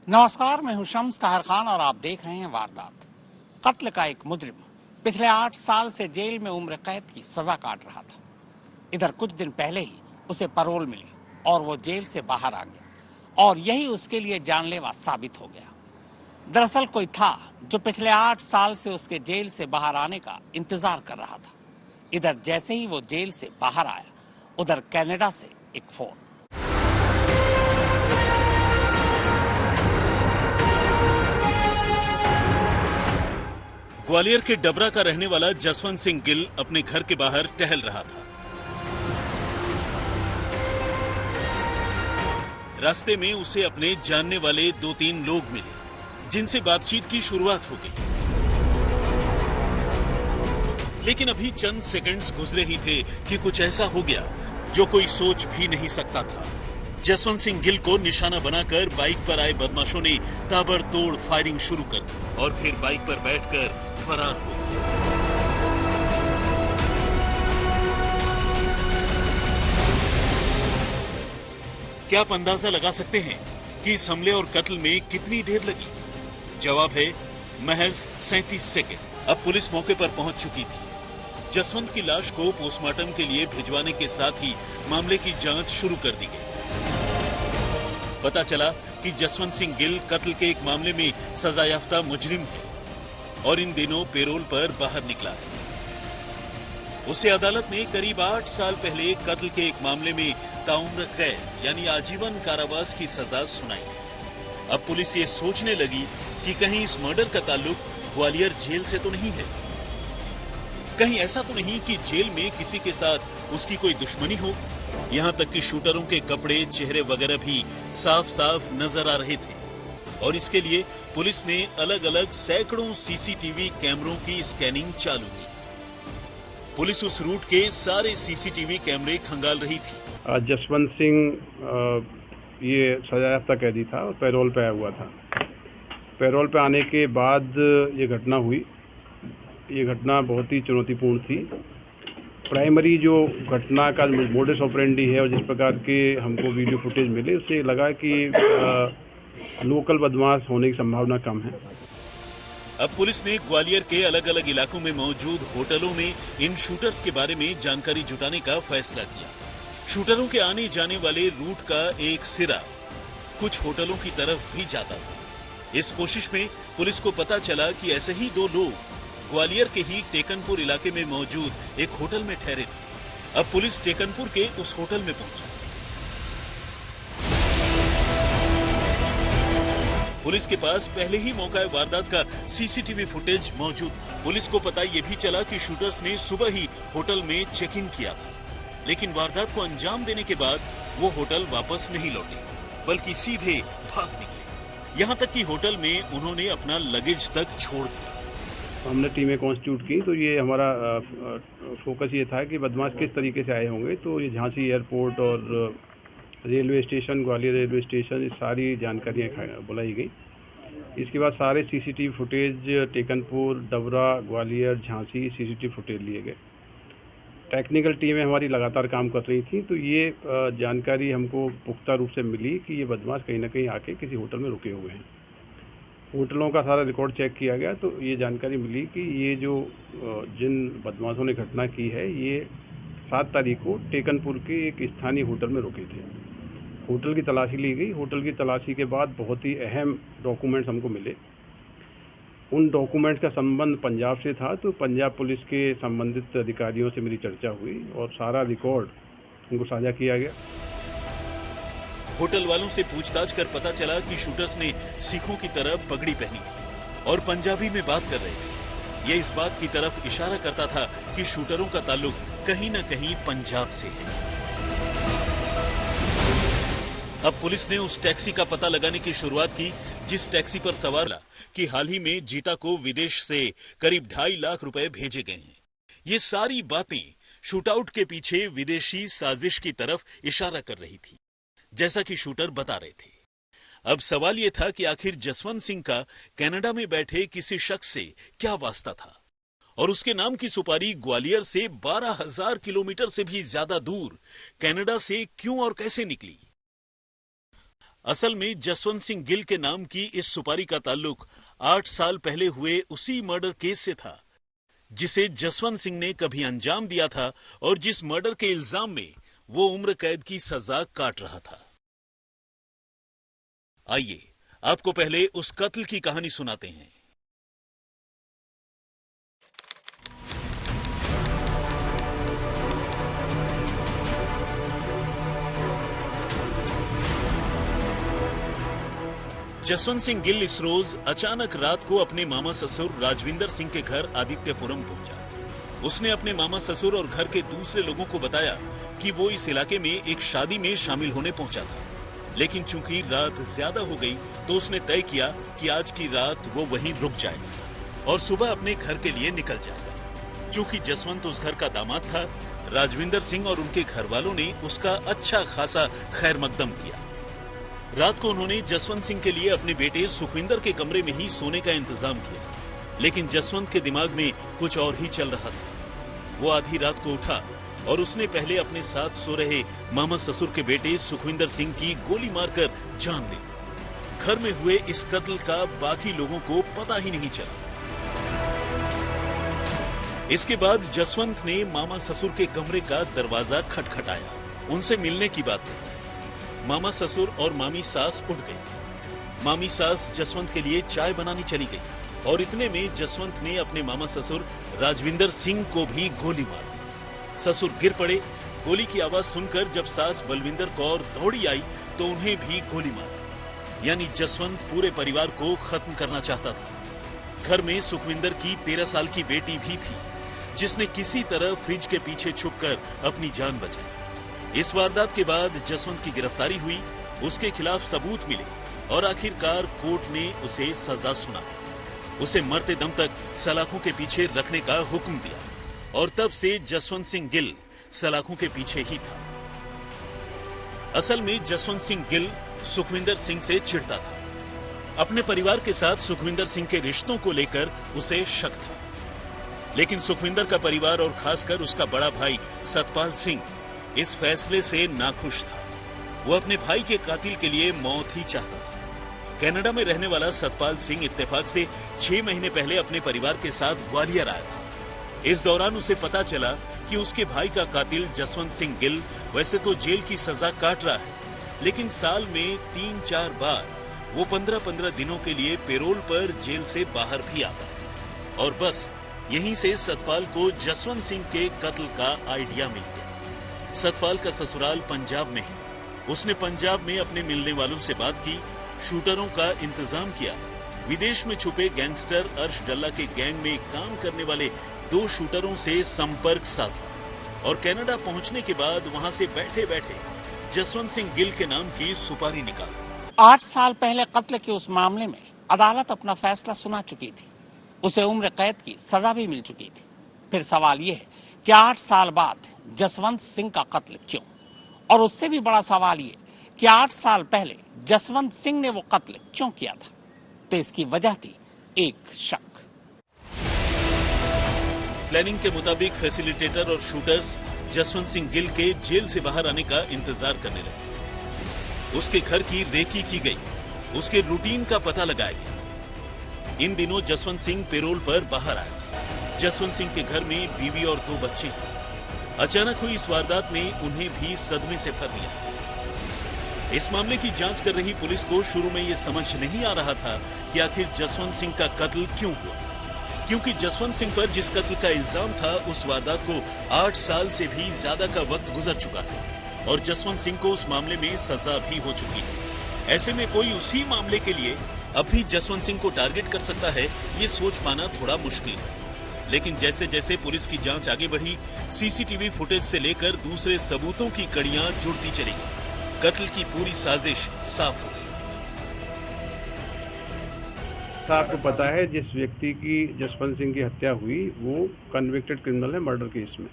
नमस्कार, मैं हूं शम्स ताहिर खान और आप देख रहे हैं वारदात। कत्ल का एक मुजरिम पिछले 8 साल से जेल में उम्र कैद की सजा काट रहा था। इधर कुछ दिन पहले ही उसे पैरोल मिली और वो जेल से बाहर आ गया और यही उसके लिए जानलेवा साबित हो गया। दरअसल कोई था जो पिछले 8 साल से उसके जेल से बाहर आने का इंतजार कर रहा था। इधर जैसे ही वो जेल से बाहर आया, उधर कनाडा से एक फोन। ग्वालियर के डबरा का रहने वाला जसवंत सिंह गिल अपने घर के बाहर टहल रहा था। रास्ते में उसे अपने जानने वाले 2-3 लोग मिले, जिनसे बातचीत की शुरुआत हो गई। लेकिन अभी चंद सेकंड्स गुजरे ही थे कि कुछ ऐसा हो गया जो कोई सोच भी नहीं सकता था। जसवंत सिंह गिल को निशाना बनाकर बाइक पर आए बदमाशों ने ताबड़तोड़ फायरिंग शुरू कर दी और फिर बाइक पर बैठकर फरार हो गए। क्या आप अंदाजा लगा सकते हैं कि इस हमले और कत्ल में कितनी देर लगी? जवाब है महज 37 सेकंड। अब पुलिस मौके पर पहुंच चुकी थी। जसवंत की लाश को पोस्टमार्टम के लिए भिजवाने के साथ ही मामले की जांच शुरू कर दी गई। पता चला कि जसवंत सिंह गिल कत्ल के एक मामले में सजायाफ्ता मुजरिम है और इन दिनों पैरोल पर बाहर निकला है। उसे अदालत ने करीब 8 साल पहले कत्ल के एक मामले में ताउम्र कैद यानी आजीवन कारावास की सजा सुनाई है। अब पुलिस ये सोचने लगी कि कहीं इस मर्डर का ताल्लुक ग्वालियर जेल से तो नहीं है। कहीं ऐसा तो नहीं कि जेल में किसी के साथ उसकी कोई दुश्मनी हो। यहाँ तक कि शूटरों के कपड़े, चेहरे वगैरह भी साफ साफ नजर आ रहे थे और इसके लिए पुलिस ने अलग अलग सैकड़ों सीसीटीवी कैमरों की स्कैनिंग चालू की। पुलिस उस रूट के सारे सीसीटीवी कैमरे खंगाल रही थी। जसवंत सिंह ये सजायाफ्ता कैदी था और पैरोल पे आया हुआ था। पैरोल पे आने के बाद ये घटना हुई। ये घटना बहुत ही चुनौतीपूर्ण थी। प्राइमरी जो घटना का मोडस ऑपरेंडी है और जिस प्रकार के हमको वीडियो फुटेज मिले, उससे लगा कि लोकल बदमाश होने की संभावना कम है। अब पुलिस ने ग्वालियर के अलग अलग इलाकों में मौजूद होटलों में इन शूटर्स के बारे में जानकारी जुटाने का फैसला किया। शूटरों के आने जाने वाले रूट का एक सिरा कुछ होटलों की तरफ भी जाता था। इस कोशिश में पुलिस को पता चला कि ऐसे ही 2 लोग ग्वालियर के ही टेकनपुर इलाके में मौजूद एक होटल में ठहरे थे। अब पुलिस टेकनपुर के उस होटल में पहुंची। पुलिस के पास पहले ही मौका वारदात का सीसीटीवी फुटेज मौजूद था। पुलिस को पता ये भी चला कि शूटर्स ने सुबह ही होटल में चेक इन किया था, लेकिन वारदात को अंजाम देने के बाद वो होटल वापस नहीं लौटे, बल्कि सीधे भाग निकले। यहाँ तक कि होटल में उन्होंने अपना लगेज तक छोड़ दिया। हमने टीमें कॉन्स्टिट्यूट की तो ये हमारा फोकस ये था कि बदमाश किस तरीके से आए होंगे। तो ये झांसी एयरपोर्ट और railway station, Gwalior railway station, ये सारी जानकारियाँ बुलाई गई। इसके बाद सारे CCTV footage Tekanpur, Dabra, Gwalior, Jhansi CCTV footage लिए गए। टेक्निकल टीमें हमारी लगातार काम कर रही थी। तो ये जानकारी हमको पुख्ता रूप से मिली कि ये बदमाश कहीं ना कहीं आके किसी होटल में रुके हुए हैं। होटलों का सारा रिकॉर्ड चेक किया गया तो ये जानकारी मिली कि ये जो जिन बदमाशों ने घटना की है, ये 7 तारीख को टेकनपुर के एक स्थानीय होटल में रुके थे। होटल की तलाशी ली गई। होटल की तलाशी के बाद बहुत ही अहम डॉक्यूमेंट्स हमको मिले। उन डॉक्यूमेंट्स का संबंध पंजाब से था। तो पंजाब पुलिस के संबंधित अधिकारियों से मेरी चर्चा हुई और सारा रिकॉर्ड उनको साझा किया गया। होटल वालों से पूछताछ कर पता चला कि शूटर्स ने सिखों की तरह पगड़ी पहनी थी और पंजाबी में बात कर रहे थे। ये इस बात की तरफ इशारा करता था कि शूटरों का ताल्लुक कहीं न कहीं पंजाब से है। अब पुलिस ने उस टैक्सी का पता लगाने की शुरुआत की जिस टैक्सी पर सवार था कि हाल ही में जीता को विदेश से करीब 2.5 लाख रुपए भेजे गए हैं। ये सारी बातें शूटआउट के पीछे विदेशी साजिश की तरफ इशारा कर रही थी, जैसा कि शूटर बता रहे थे। अब सवाल यह था कि आखिर जसवंत सिंह का कनाडा में बैठे किसी शख्स से क्या वास्ता था और उसके नाम की सुपारी ग्वालियर से 12,000 किलोमीटर से भी ज्यादा दूर कनाडा से क्यों और कैसे निकली। असल में जसवंत सिंह गिल के नाम की इस सुपारी का ताल्लुक 8 साल पहले हुए उसी मर्डर केस से था जिसे जसवंत सिंह ने कभी अंजाम दिया था और जिस मर्डर के इल्जाम में वो उम्र कैद की सजा काट रहा था। आइए आपको पहले उस कत्ल की कहानी सुनाते हैं। जसवंत सिंह गिल इस रोज अचानक रात को अपने मामा ससुर राजविंदर सिंह के घर आदित्यपुरम पहुंचा। उसने अपने मामा ससुर और घर के दूसरे लोगों को बताया कि वो इस इलाके में एक शादी में शामिल होने पहुंचा था, लेकिन चूंकि रात ज्यादा हो गई तो उसने तय किया कि आज की रात वो वहीं रुक जाएगा और सुबह अपने घर के लिए निकल जाएगा। चूंकि जसवंत उस घर का दामाद था, राजविंदर सिंह और उनके घर वालों ने उसका अच्छा खासा खैर मकदम किया। रात को उन्होंने जसवंत सिंह के लिए अपने बेटे सुखविंदर के कमरे में ही सोने का इंतजाम किया, लेकिन जसवंत के दिमाग में कुछ और ही चल रहा था। वो आधी रात को उठा और उसने पहले अपने साथ सो रहे मामा ससुर के बेटे सुखविंदर सिंह की गोली मारकर जान ली। घर में हुए इस कत्ल का बाकी लोगों को पता ही नहीं चला। इसके बाद जसवंत ने मामा ससुर के कमरे का दरवाजा खटखटाया, उनसे मिलने की बात कही। मामा ससुर और मामी सास उठ गई। मामी सास जसवंत के लिए चाय बनानी चली गई और इतने में जसवंत ने अपने मामा ससुर राजविंदर सिंह को भी गोली मार दी। ससुर गिर पड़े। गोली की आवाज सुनकर जब सास बलविंदर कौर दौड़ी आई तो उन्हें भी गोली मार दी। यानी जसवंत पूरे परिवार को खत्म करना चाहता था। घर में सुखविंदर की 13 साल की बेटी भी थी, जिसने किसी तरह फ्रिज के पीछे छुपकर अपनी जान बचाई। इस वारदात के बाद जसवंत की गिरफ्तारी हुई, उसके खिलाफ सबूत मिले और आखिरकार कोर्ट ने उसे सजा सुनाई। उसे मरते दम तक सलाखों के पीछे रखने का हुक्म दिया और तब से जसवंत सिंह गिल सलाखों के पीछे ही था। असल में जसवंत सिंह गिल सुखविंदर सिंह से चिढ़ता था। अपने परिवार के साथ सुखविंदर सिंह के रिश्तों को लेकर उसे शक था, लेकिन सुखविंदर का परिवार और खासकर उसका बड़ा भाई सतपाल सिंह इस फैसले से नाखुश था। वो अपने भाई के कातिल के लिए मौत ही चाहता था। कनाडा में रहने वाला सतपाल सिंह इत्तेफाक से 6 महीने पहले अपने परिवार के साथ ग्वालियर आया था। इस दौरान उसे पता चला कि उसके भाई का कातिल जसवंत सिंह गिल वैसे तो जेल की सजा काट रहा है, लेकिन साल में 3-4 बार वो 15-15 दिनों के लिए पेरोल पर जेल से बाहर भी आता है। और बस यहीं से सतपाल को जसवंत सिंह के कत्ल का आइडिया मिल गया। सतपाल का ससुराल पंजाब में है। उसने पंजाब में अपने मिलने वालों से बात की, शूटरों का इंतजाम किया। विदेश में छुपे गैंगस्टर अर्श डल्ला के गैंग में काम करने वाले 2 शूटरों से संपर्क साधा और कनाडा पहुंचने के बाद वहां से बैठे बैठे जसवंत सिंह गिल के नाम की सुपारी निकाली। 8 साल पहले कत्ल के उस मामले में अदालत अपना फैसला सुना चुकी थी। उसे उम्र कैद की सजा भी मिल चुकी थी। फिर सवाल यह है कि 8 साल बाद जसवंत सिंह का कत्ल क्यों? और उससे भी बड़ा सवाल ये कि 8 साल पहले जसवंत सिंह ने वो कत्ल क्यों किया था? तो इसकी वजह थी एक शक। प्लानिंग के मुताबिक फैसिलिटेटर और शूटर्स जसवंत सिंह गिल के जेल से बाहर आने का इंतजार करने लगे। उसके घर की रेकी की गई, उसके रूटीन का पता लगाया गया। इन दिनों जसवंत सिंह पेरोल पर बाहर आया था। जसवंत सिंह के घर में बीवी और 2 बच्चे हैं। अचानक हुई इस वारदात ने उन्हें भी सदमे से भर दिया। इस मामले की जांच कर रही पुलिस को शुरू में यह समझ नहीं आ रहा था कि आखिर जसवंत सिंह का कत्ल क्यों हुआ, क्योंकि जसवंत सिंह पर जिस कत्ल का इल्जाम था उस वारदात को 8 साल से भी ज्यादा का वक्त गुजर चुका है और जसवंत सिंह को उस मामले में सजा भी हो चुकी है। ऐसे में कोई उसी मामले के लिए अब भी जसवंत सिंह को टारगेट कर सकता है, ये सोच पाना थोड़ा मुश्किल है। लेकिन जैसे जैसे पुलिस की जांच आगे बढ़ी, सीसीटीवी फुटेज से लेकर दूसरे सबूतों की कड़ियां जुड़ती चली गई। कत्ल की पूरी साजिश साफ हो गई। आपको पता है जिस व्यक्ति की जसवंत सिंह की हत्या हुई वो कन्विक्टेड क्रिमिनल है मर्डर केस में।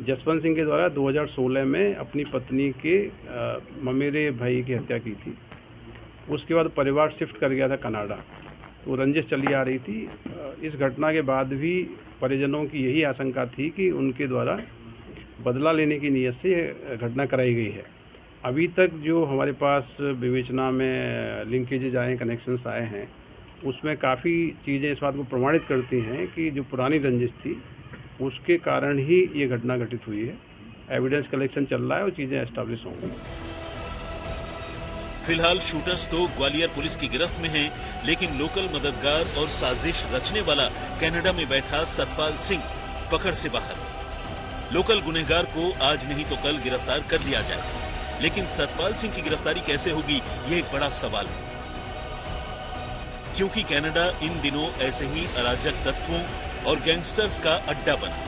जसवंत सिंह के द्वारा 2016 में अपनी पत्नी के ममेरे भाई की हत्या की थी। उसके बाद परिवार शिफ्ट कर गया था कनाडा, तो रंजिश चली आ रही थी। इस घटना के बाद भी परिजनों की यही आशंका थी कि उनके द्वारा बदला लेने की नीयत से घटना कराई गई है। अभी तक जो हमारे पास विवेचना में लिंकेजेज आए हैं, कनेक्शंस आए हैं, उसमें काफ़ी चीज़ें इस बात को प्रमाणित करती हैं कि जो पुरानी रंजिश थी उसके कारण ही ये घटना घटित हुई है। एविडेंस कलेक्शन चल रहा है और चीज़ें एस्टैब्लिश होंगी। फिलहाल शूटर्स तो ग्वालियर पुलिस की गिरफ्त में हैं, लेकिन लोकल मददगार और साजिश रचने वाला कनाडा में बैठा सतपाल सिंह पकड़ से बाहर। लोकल गुनहगार को आज नहीं तो कल गिरफ्तार कर लिया जाए, लेकिन सतपाल सिंह की गिरफ्तारी कैसे होगी, ये एक बड़ा सवाल है, क्योंकि कनाडा इन दिनों ऐसे ही अराजक तत्वों और गैंगस्टर्स का अड्डा बना।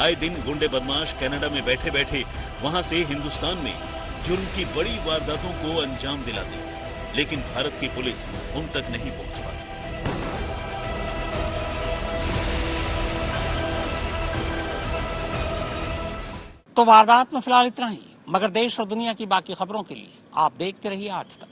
आए दिन गुंडे बदमाश कनाडा में बैठे बैठे वहां से हिंदुस्तान में जुर्म की बड़ी वारदातों को अंजाम दिलाते, लेकिन भारत की पुलिस उन तक नहीं पहुंच पाती। तो वारदात में फिलहाल इतना ही, मगर देश और दुनिया की बाकी खबरों के लिए आप देखते रहिए आज तक।